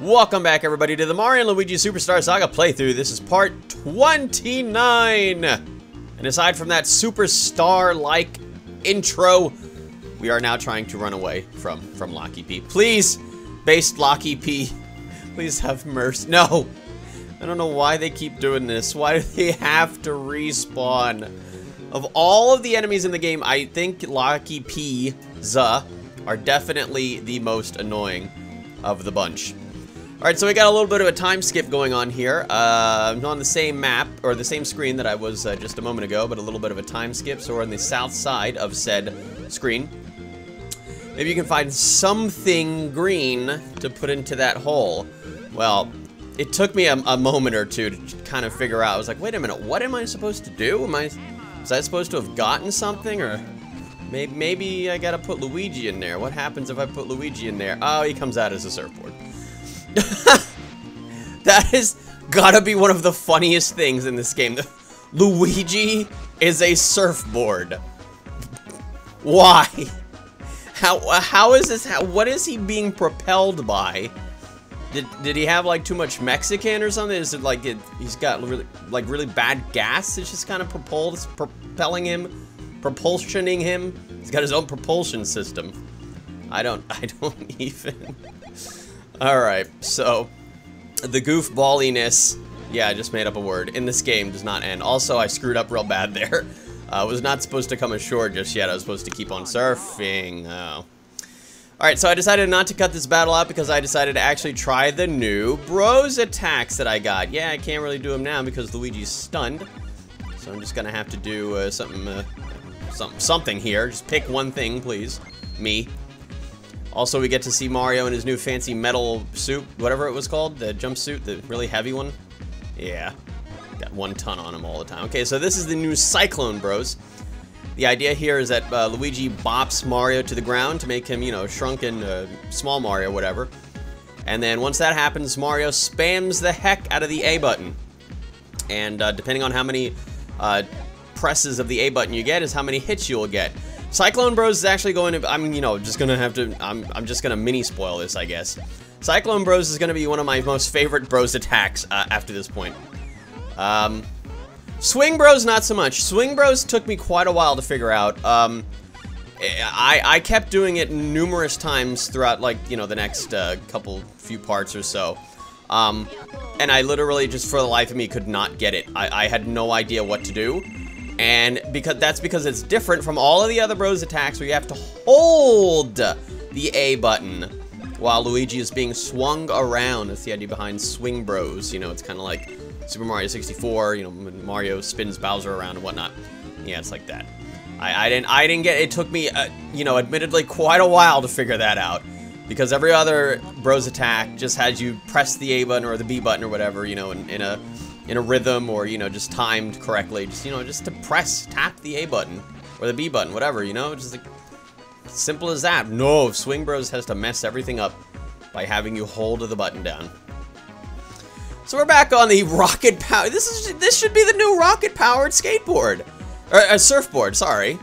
Welcome back, everybody, to the Mario & Luigi Superstar Saga playthrough. This is part 29. And aside from that superstar-like intro, we are now trying to run away from Locky P. Please, based Locky P, please have mercy. No! I don't know why they keep doing this. Why do they have to respawn? Of all of the enemies in the game, I think Locky P's are definitely the most annoying of the bunch. Alright, so we got a little bit of a time skip going on here. I'm on the same map, or the same screen that I was just a moment ago, but a little bit of a time skip, so we're on the south side of said screen. Maybe you can find something green to put into that hole. Well, it took me a moment or two to kind of figure out. I was like, wait a minute, what am I supposed to do? Was I supposed to have gotten something, or maybe I gotta put Luigi in there? What happens if I put Luigi in there? Oh, he comes out as a surfboard. That has gotta be one of the funniest things in this game. Luigi is a surfboard. Why? How is this? What is he being propelled by? Did he have like too much Mexican or something? Is it like he's got really bad gas? It's just kind of propelling him, propulsioning him. He's got his own propulsion system. I don't even. Alright, so the goofballiness, yeah, I just made up a word, in this game does not end. Also, I screwed up real bad there. I was not supposed to come ashore just yet. I was supposed to keep on surfing. Oh. Alright, so I decided not to cut this battle out because I decided to actually try the new bros attacks that I got. Yeah, I can't really do them now because Luigi's stunned. So I'm just going to have to do something here. Just pick one thing, please. Me. Also, we get to see Mario in his new fancy metal suit, whatever it was called, the jumpsuit, the really heavy one. Yeah, got 1 ton on him all the time. Okay, so this is the new Cyclone Bros. The idea here is that Luigi bops Mario to the ground to make him, you know, shrunken, small Mario, whatever. And then once that happens, Mario spams the heck out of the A button. And depending on how many presses of the A button you get is how many hits you'll get. Cyclone Bros is actually going to, I'm just gonna mini spoil this, I guess. Cyclone Bros is gonna be one of my most favorite Bros attacks after this point. Swing Bros, not so much. Swing Bros took me quite a while to figure out. I kept doing it numerous times throughout, like, you know, the next few parts or so. And I literally, just for the life of me, could not get it. I had no idea what to do. And that's because it's different from all of the other Bros attacks where you have to hold the A button while Luigi is being swung around. That's the idea behind Swing Bros. You know, it's kind of like Super Mario 64, you know, when Mario spins Bowser around and whatnot. Yeah, it's like that. I didn't get it. It took me, you know, admittedly quite a while to figure that out. Because every other Bros attack just has you press the A button or the B button or whatever, you know, in a rhythm, or, you know, just timed correctly, just, you know, just to tap the A button or the B button, whatever, you know, just like simple as that. No, Swing Bros has to mess everything up by having you hold the button down. So we're back on the rocket power. This should be the new rocket powered skateboard, or surfboard. Sorry,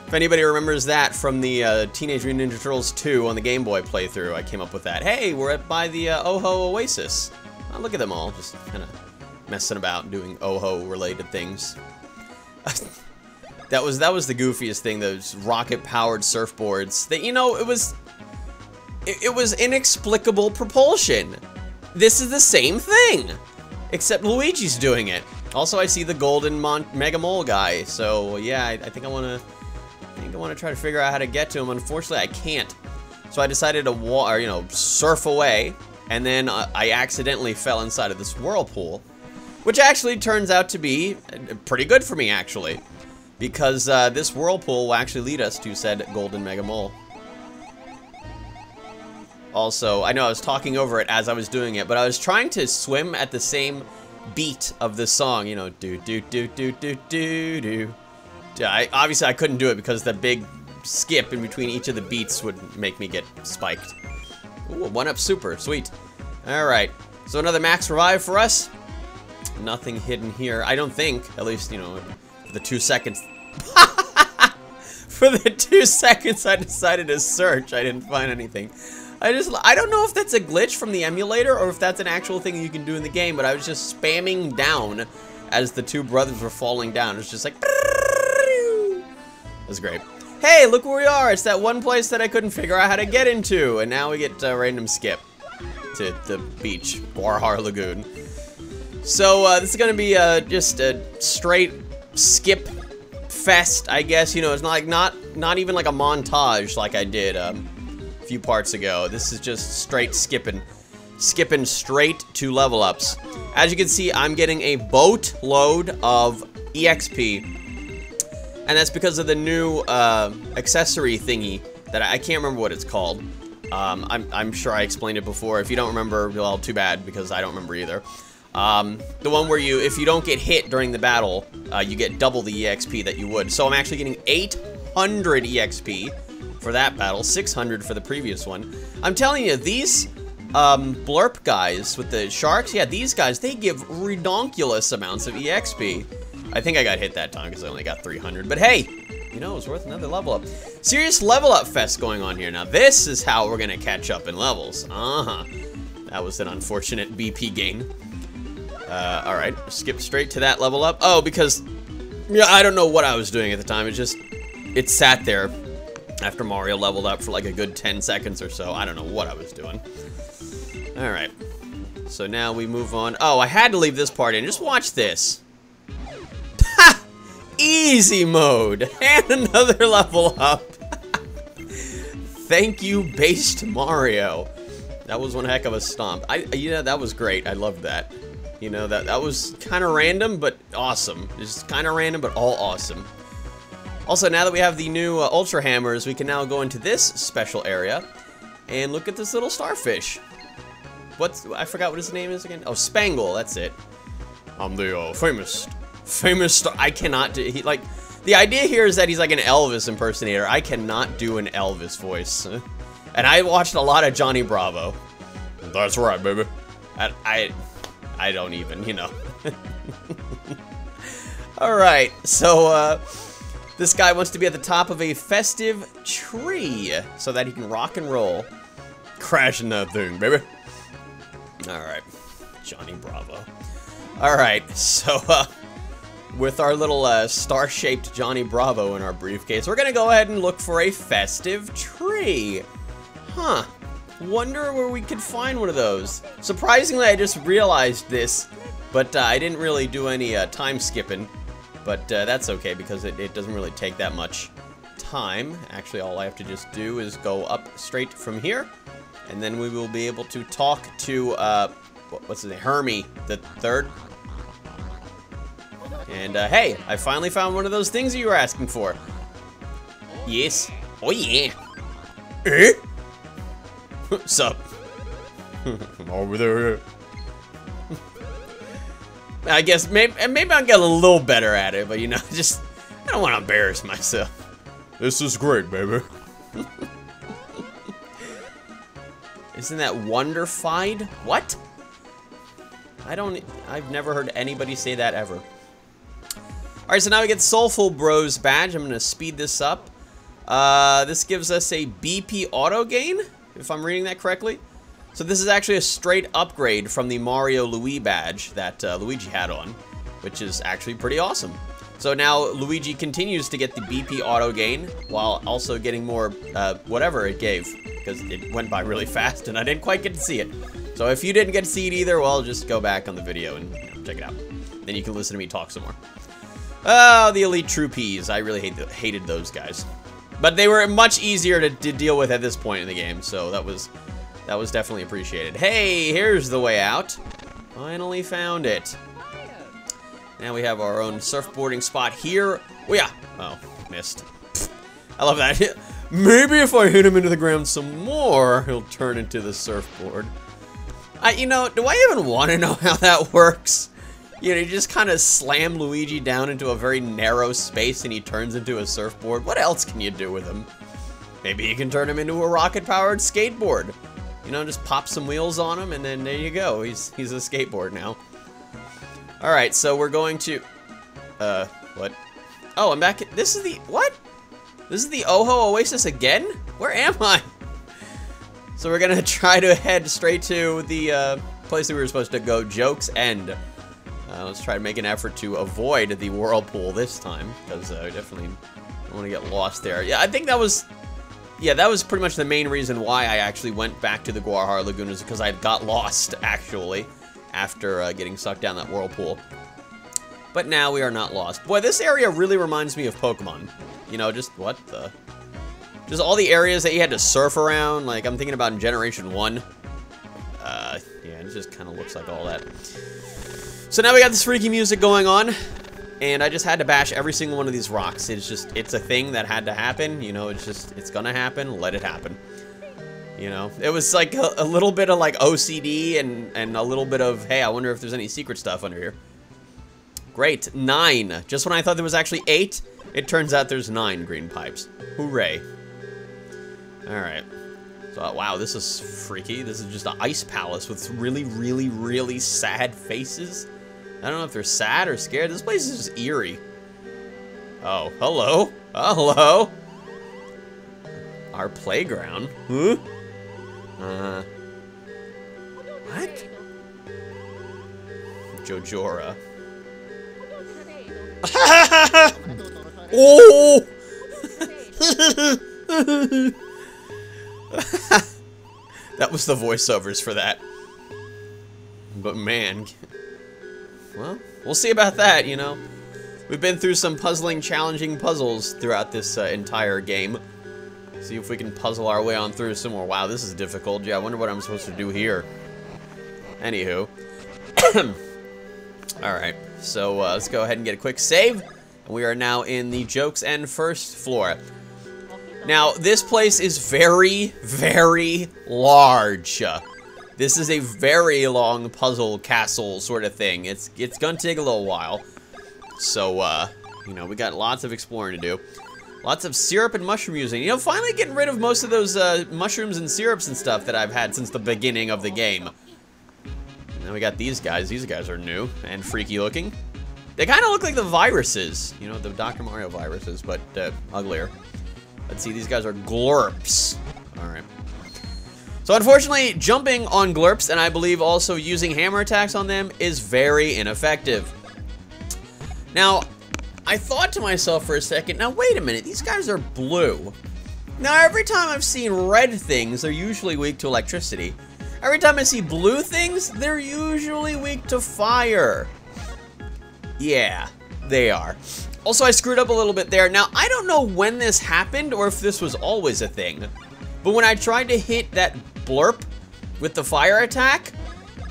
if anybody remembers that from the Teenage Mutant Ninja Turtles 2 on the Game Boy playthrough, I came up with that. Hey, we're by the Oho Oasis. Oh, look at them all, just kind of messing about, doing Oho related things. that was the goofiest thing, those rocket powered surfboards. That, you know, it was inexplicable propulsion. This is the same thing, except Luigi's doing it. Also, I see the golden Mega Mole guy, so yeah, I think I want to try to figure out how to get to him. Unfortunately, I can't. So I decided to surf away, and then I accidentally fell inside of this whirlpool. Which actually turns out to be pretty good for me, actually. Because this whirlpool will actually lead us to said golden Mega Mole. Also, I know I was talking over it as I was doing it, but I was trying to swim at the same beat of the song. You know, do-do-do-do-do-do. Obviously, I couldn't do it because the big skip in between each of the beats would make me get spiked. Ooh, 1-up super. Sweet. Alright. So another max revive for us. Nothing hidden here, I don't think. At least, you know, for the 2 seconds. For the 2 seconds I decided to search, I didn't find anything. I don't know if that's a glitch from the emulator or if that's an actual thing you can do in the game, but I was just spamming down as the two brothers were falling down. It was just like... It was great. Hey, look where we are. It's that one place that I couldn't figure out how to get into. And now we get a random skip to the beach, Warhar Lagoon. So this is going to be just a straight skip fest, I guess. You know, it's not even like a montage like I did a few parts ago. This is just straight skipping straight to level ups. As you can see, I'm getting a boatload of EXP. And that's because of the new accessory thingy that I can't remember what it's called. I'm sure I explained it before. If you don't remember, well, too bad, because I don't remember either. The one where if you don't get hit during the battle, you get double the EXP that you would. So I'm actually getting 800 EXP for that battle, 600 for the previous one. I'm telling you, these blurp guys with the sharks, yeah, these guys, they give redonkulous amounts of EXP. I think I got hit that time because I only got 300, but hey, you know, it was worth another level up. Serious level up fest going on here. Now, this is how we're gonna catch up in levels. That was an unfortunate BP gain. Alright, skip straight to that level up. Oh, because, yeah, I don't know what I was doing at the time. It sat there after Mario leveled up for like a good 10 seconds or so. I don't know what I was doing. Alright, so now we move on. Oh, I had to leave this part in. Just watch this. Easy mode and another level up. Thank you, based Mario. That was one heck of a stomp. You know, that was great. I loved that. You know, that was kind of random, but awesome. Just kind of random, but all awesome. Also, now that we have the new Ultra Hammers, we can now go into this special area and look at this little starfish. I forgot what his name is again. Oh, Spangle. That's it. I'm the famous star. I cannot do, the idea here is that he's like an Elvis impersonator. I cannot do an Elvis voice. And I watched a lot of Johnny Bravo. That's right, baby. I don't even, you know. Alright, so, this guy wants to be at the top of a festive tree so that he can rock and roll. Crashing that thing, baby. Alright, Johnny Bravo. Alright, so, with our little star-shaped Johnny Bravo in our briefcase, we're gonna go ahead and look for a festive tree. Huh. Wonder where we could find one of those. Surprisingly, I just realized this, but I didn't really do any time skipping. But that's okay, because it doesn't really take that much time. Actually, all I have to just do is go up straight from here, and then we will be able to talk to, what's his name? Hermie the third. And, hey, I finally found one of those things that you were asking for. Yes. Oh, yeah. Eh? Sup? Over there. I guess, maybe I'll get a little better at it, but, you know, just, I don't want to embarrass myself. This is great, baby. Isn't that wonderfied? What? I've never heard anybody say that ever. Alright, so now we get Soulful Bros badge. I'm going to speed this up. This gives us a BP auto gain, if I'm reading that correctly. So this is actually a straight upgrade from the Mario Luigi badge that Luigi had on, which is actually pretty awesome. So now Luigi continues to get the BP auto gain while also getting more whatever it gave, because it went by really fast and I didn't quite get to see it. So if you didn't get to see it either, well, just go back on the video and check it out. Then you can listen to me talk some more. Oh, the Elite Troopies. I really hated those guys. But they were much easier to deal with at this point in the game, so that was definitely appreciated. Hey, here's the way out. Finally found it. Now we have our own surfboarding spot here. Oh, yeah. Oh, missed. I love that. Maybe if I hit him into the ground some more, he'll turn into the surfboard. You know, do I even want to know how that works? You know, you just kind of slam Luigi down into a very narrow space and he turns into a surfboard. What else can you do with him? Maybe you can turn him into a rocket-powered skateboard. You know, just pop some wheels on him and then there you go. He's a skateboard now. Alright, so we're going to... what? Oh, I'm back. This is the... What? This is the Oho Oasis again? Where am I? So we're gonna try to head straight to the place that we were supposed to go, Joke's End. Let's try to make an effort to avoid the whirlpool this time, because I definitely don't want to get lost there. Yeah, I think that was... Yeah, that was pretty much the main reason why I actually went back to the Guarhar Lagoon, is because I got lost, actually, after getting sucked down that whirlpool. But now we are not lost. Boy, this area really reminds me of Pokemon. You know, just what the... Just all the areas that you had to surf around, like I'm thinking about in Generation 1. Yeah, it just kind of looks like all that. So now we got this freaky music going on, and I just had to bash every single one of these rocks. It's a thing that had to happen, you know, it's gonna happen, let it happen. You know, it was like a little bit of like OCD and a little bit of, hey, I wonder if there's any secret stuff under here. Great, 9. Just when I thought there was actually 8, it turns out there's 9 green pipes. Hooray. Alright. So, wow, this is freaky. This is just an ice palace with really, really, really sad faces. I don't know if they're sad or scared. This place is just eerie. Oh, hello. Hello. Our playground. Huh? What? Jojora. Oh! That was the voiceovers for that. But man, well, we'll see about that, you know. We've been through some puzzling, challenging puzzles throughout this entire game. See if we can puzzle our way on through some more. Wow, this is difficult. Yeah, I wonder what I'm supposed to do here. Anywho. Alright, so let's go ahead and get a quick save. We are now in the Joke's End first floor. Now, this place is very, very large. This is a very long puzzle castle sort of thing. It's gonna take a little while. So, you know, we got lots of exploring to do. Lots of syrup and mushroom using. You know, finally getting rid of most of those mushrooms and syrups and stuff that I've had since the beginning of the game. Now we got these guys. These guys are new and freaky looking. They kind of look like the viruses. You know, the Dr. Mario viruses, but uglier. Let's see, these guys are glurps. Alright. So unfortunately, jumping on glurps, and I believe also using hammer attacks on them, is very ineffective. Now, I thought to myself for a second, now wait a minute, these guys are blue. Now every time I've seen red things, they're usually weak to electricity. Every time I see blue things, they're usually weak to fire. Yeah, they are. Also, I screwed up a little bit there. Now, I don't know when this happened or if this was always a thing. But when I tried to hit that blurp with the fire attack,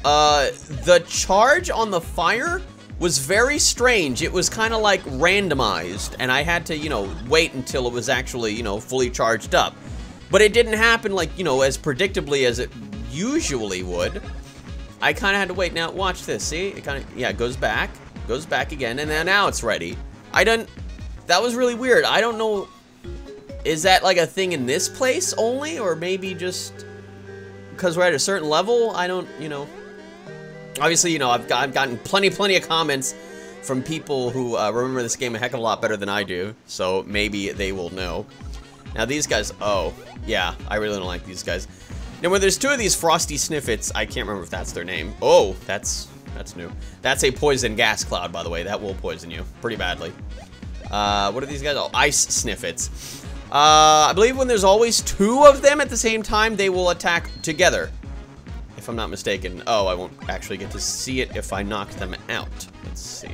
the charge on the fire was very strange. It was kind of like randomized, and I had to, you know, wait until it was actually, you know, fully charged up. But it didn't happen like, you know, as predictably as it usually would. I kind of had to wait. Now, watch this. See? It kind of, yeah, it goes back again, and then now it's ready. That was really weird. I don't know, is that like a thing in this place only, or maybe just because we're at a certain level? I don't, you know. Obviously, you know, I've gotten plenty of comments from people who remember this game a heck of a lot better than I do, so maybe they will know. Now these guys, oh, yeah, I really don't like these guys. Now when there's 2 of these frosty sniffets, I can't remember if that's their name. Oh, that's new. That's a poison gas cloud, by the way. That will poison you pretty badly. What are these guys? Oh, ice sniffets. I believe when there's always 2 of them at the same time, they will attack together. If I'm not mistaken. Oh, I won't actually get to see it if I knock them out. Let's see.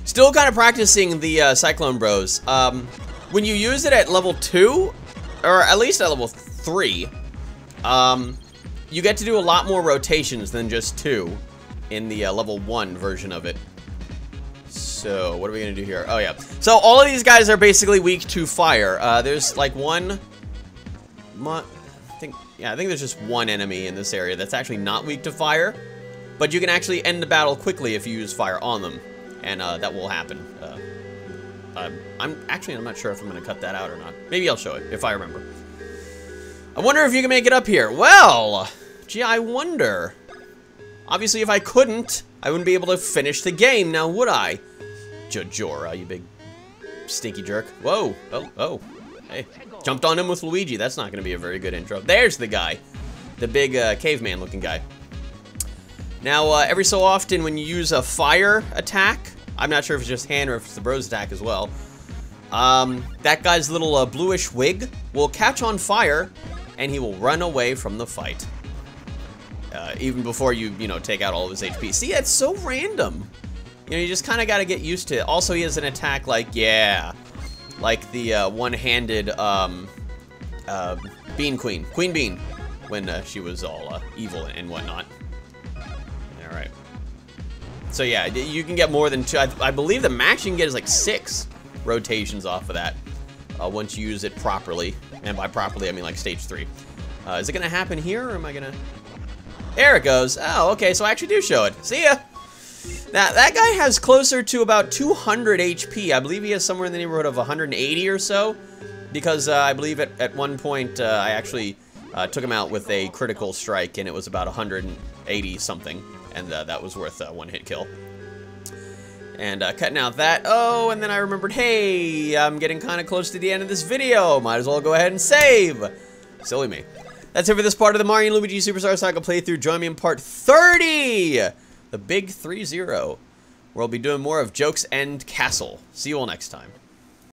Still kind of practicing the Cyclone Bros. When you use it at level 2, or at least at level 3, you get to do a lot more rotations than just 2 in the level 1 version of it. So, what are we gonna do here? Oh, yeah. So, all of these guys are basically weak to fire. There's like one... I think there's just one enemy in this area that's actually not weak to fire. But you can actually end the battle quickly if you use fire on them. And that will happen. I'm not sure if I'm gonna cut that out or not. Maybe I'll show it, if I remember. I wonder if you can make it up here. Well, gee, I wonder. Obviously, if I couldn't, I wouldn't be able to finish the game, now would I? Jojora, you big stinky jerk. Whoa, oh. Hey, jumped on him with Luigi. That's not going to be a very good intro. There's the guy. The big caveman looking guy. Now, every so often when you use a fire attack, I'm not sure if it's just hand or if it's the bros attack as well, that guy's little bluish wig will catch on fire and he will run away from the fight. Even before you take out all of his HP. See, that's so random. You just kind of got to get used to it. Also, he has an attack like the one-handed Bean Queen. Queen Bean. When she was all evil and whatnot. Alright. So yeah, you can get more than 2. I believe the max you can get is like 6 rotations off of that. Once you use it properly. And by properly, I mean like stage 3. Is it going to happen here, or am I going to... There it goes. Oh, okay, so I actually do show it. See ya! Now, that guy has closer to about 200 HP. I believe he has somewhere in the neighborhood of 180 or so. Because I believe at one point, I actually took him out with a critical strike, and it was about 180 something. And that was worth a one-hit kill. And cutting out that. Oh, and then I remembered, hey, I'm getting kind of close to the end of this video. Might as well go ahead and save. Silly me. That's it for this part of the Mario and Luigi Superstar Saga playthrough. Join me in part 30, the big 30, where we'll be doing more of Jokes End Castle. See you all next time.